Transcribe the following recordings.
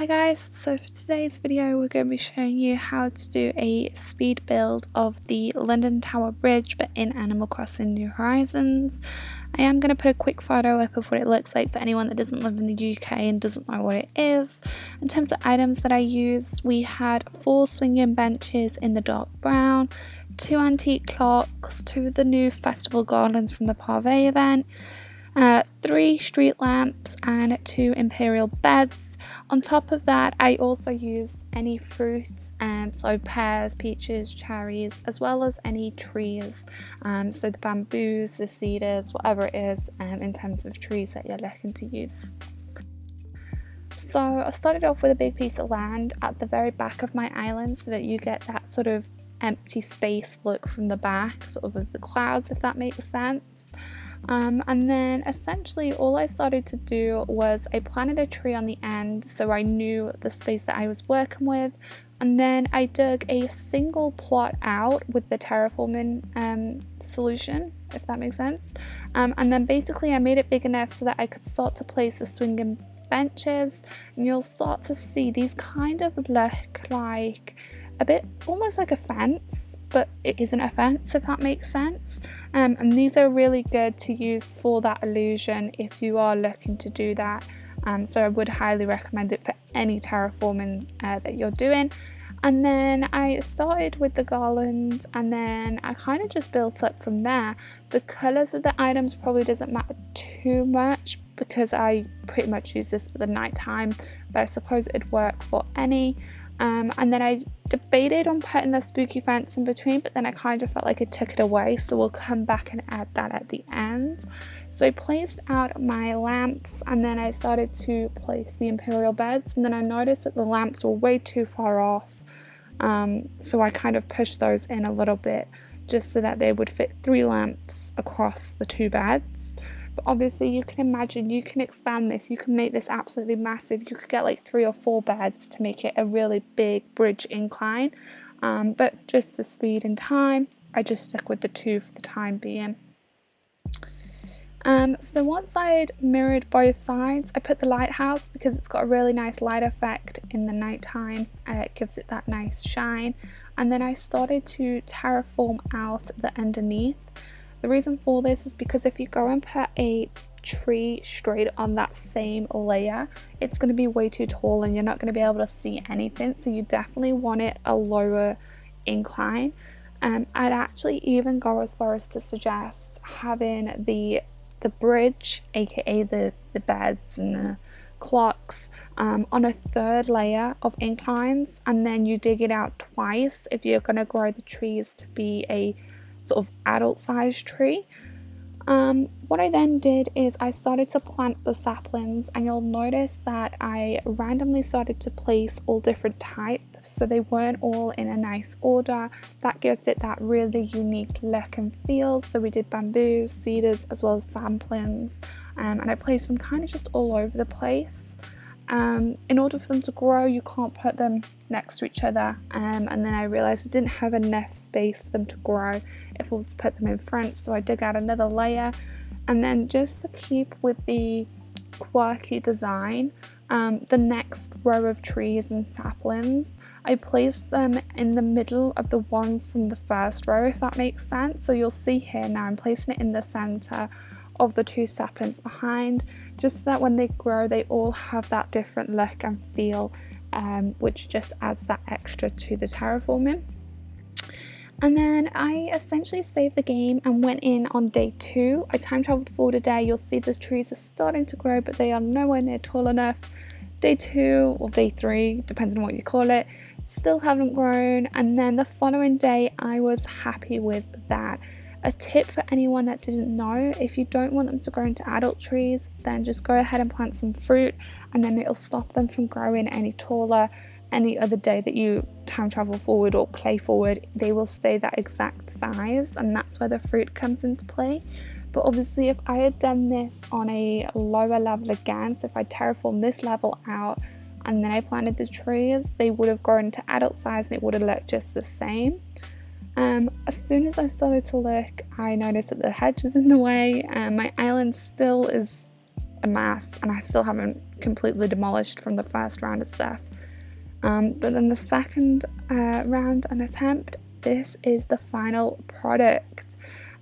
Hi guys, so for today's video we're going to be showing you how to do a speed build of the London Tower Bridge but in Animal Crossing New Horizons. I am going to put a quick photo up of what it looks like for anyone that doesn't live in the UK and doesn't know what it is. In terms of items that I used, we had 4 swinging benches in the dark brown, 2 antique clocks, 2 of the new festival garlands from the Parve event, 3 street lamps and 2 imperial beds. On top of that, I also used any fruits, so pears, peaches, cherries, as well as any trees, so the bamboos, the cedars, whatever it is in terms of trees that you're looking to use. So I started off with a big piece of land at the very back of my island so that you get that sort of empty space look from the back, sort of as the clouds, if that makes sense. And then essentially all I started to do was I planted a tree on the end so I knew the space that I was working with, and then I dug a single plot out with the terraforming solution, if that makes sense, and then basically I made it big enough so that I could start to place the swinging benches, and you'll start to see these kind of look like a bit almost like a fence, but it isn't a fence, if that makes sense. And these are really good to use for that illusion if you are looking to do that. So I would highly recommend it for any terraforming that you're doing. And then I started with the garland, and then I kind of just built up from there. The colours of the items probably doesn't matter too much because I pretty much use this for the night time, but I suppose it'd work for any. And then I debated on putting the spooky fence in between, but then I kind of felt like it took it away, so we'll come back and add that at the end. So I placed out my lamps, and then I started to place the imperial beds, and then I noticed that the lamps were way too far off, so I kind of pushed those in a little bit just so that they would fit 3 lamps across the 2 beds. But obviously you can imagine, you can expand this, you can make this absolutely massive. You could get like 3 or 4 beds to make it a really big bridge incline, but just for speed and time I just stuck with the 2 for the time being. So once I'd mirrored both sides, I put the lighthouse because it's got a really nice light effect in the nighttime. It gives it that nice shine, and then I started to terraform out the underneath. The reason for this is because if you go and put a tree straight on that same layer, it's going to be way too tall and you're not going to be able to see anything, so you definitely want it a lower incline. I'd actually even go as far as to suggest having the bridge, aka the beds and the clocks, on a 3rd layer of inclines, and then you dig it out twice if you're going to grow the trees to be a sort of adult sized tree. What I then did is I started to plant the saplings, and you'll notice that I randomly started to place all different types, so they weren't all in a nice order. That gives it that really unique look and feel. So we did bamboos, cedars, as well as saplings, and I placed them kind of just all over the place. In order for them to grow, you can't put them next to each other, and then I realised I didn't have enough space for them to grow if I was to put them in front, so I dug out another layer. And then just to keep with the quirky design, the next row of trees and saplings, I placed them in the middle of the ones from the first row, if that makes sense. So you'll see here now I'm placing it in the centre of the 2 saplings behind, just so that when they grow they all have that different look and feel, which just adds that extra to the terraforming. And then I essentially saved the game and went in on day 2. I time traveled forward a day. You'll see the trees are starting to grow, but they are nowhere near tall enough. Day 2 or day 3, depends on what you call it, still haven't grown. And then the following day I was happy with that. A tip for anyone that didn't know, if you don't want them to grow into adult trees, then just go ahead and plant some fruit, and then it'll stop them from growing any taller. Any other day that you time travel forward or play forward, they will stay that exact size, and that's where the fruit comes into play. But obviously if I had done this on a lower level again, so if I terraformed this level out and then I planted the trees, they would have grown to adult size and it would have looked just the same. As soon as I started to look, I noticed that the hedge was in the way, and my island still is a mess, and I still haven't completely demolished from the first round of stuff. But then the second round and attempt, this is the final product.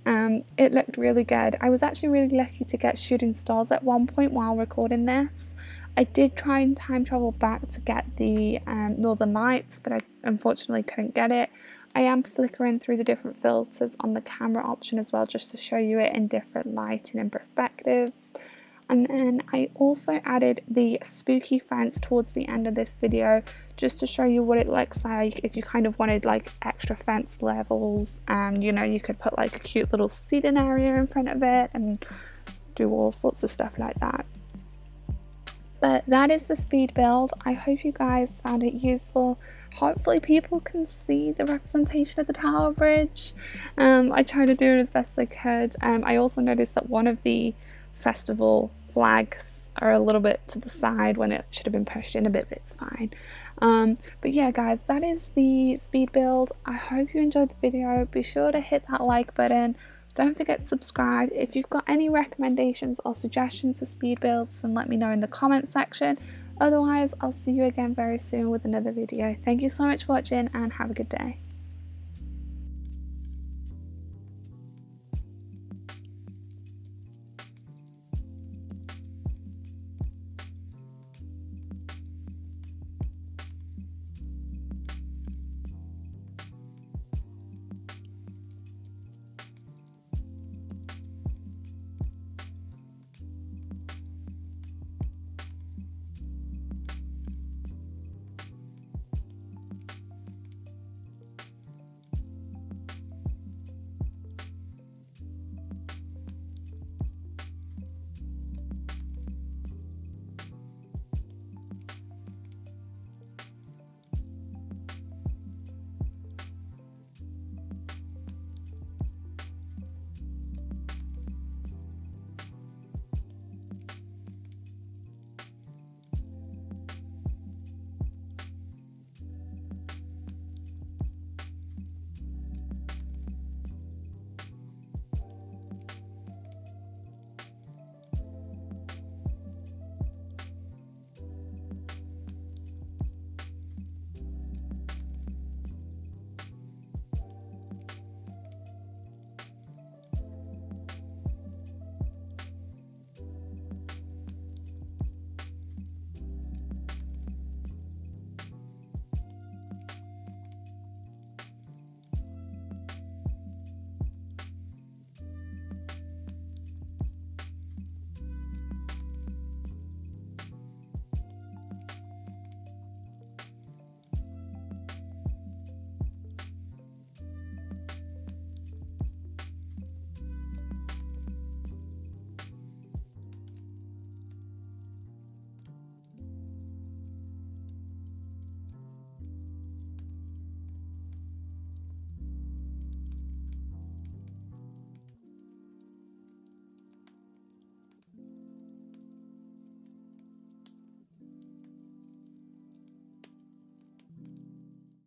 It looked really good. I was actually really lucky to get shooting stars at one point while recording this. I did try and time travel back to get the Northern Lights, but I unfortunately couldn't get it. I am flickering through the different filters on the camera option as well, just to show you it in different lighting and perspectives. And then I also added the spooky fence towards the end of this video, just to show you what it looks like if you kind of wanted like extra fence levels. You know, you could put like a cute little seating area in front of it and do all sorts of stuff like that. But that is the speed build. I hope you guys found it useful. Hopefully people can see the representation of the Tower Bridge. I tried to do it as best I could. I also noticed that one of the festival flags are a little bit to the side when it should have been pushed in a bit, but it's fine. But yeah guys, that is the speed build. I hope you enjoyed the video. Be sure to hit that like button. Don't forget to subscribe. If you've got any recommendations or suggestions for speed builds, then let me know in the comment section. Otherwise, I'll see you again very soon with another video. Thank you so much for watching and have a good day.